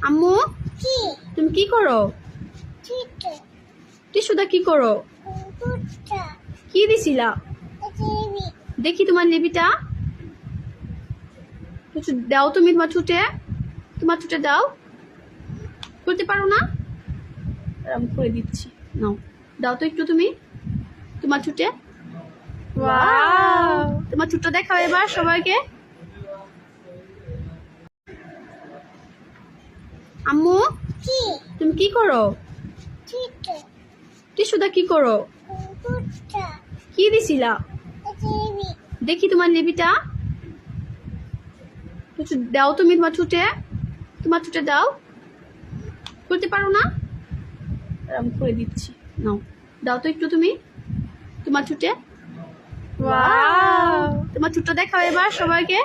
আম্মু কি তুমি কি করো? চিটে টিস্যুটা কি করো? কুকুরটা কি দিছিলা? টিভি দেখি তোমার লিপিটা একটু দাও, তুমি তোমার ছুটে দাও। করতে পারো না? আমি করে দিচ্ছি, নাও দাও তো একটু তুমি তোমার ছুটে। ওয়াও, তোমার ছুটটা দেখাও এবার সবাইকে। আম্মু কি তুমি কি করো? চিটে টিস্যুটা কি করো? কুকুরটা কি দিছিলা? টিভি দেখি তোমার লিপিটা একটু দাও, তুমি তোমার ছুটে দাও। করতে পারো না? আমি করে দিচ্ছি, নাও দাও তো একটু তুমি তোমার ছুটে। ওয়াও, তোমার ছুটটা দেখাও এবার সবাইকে।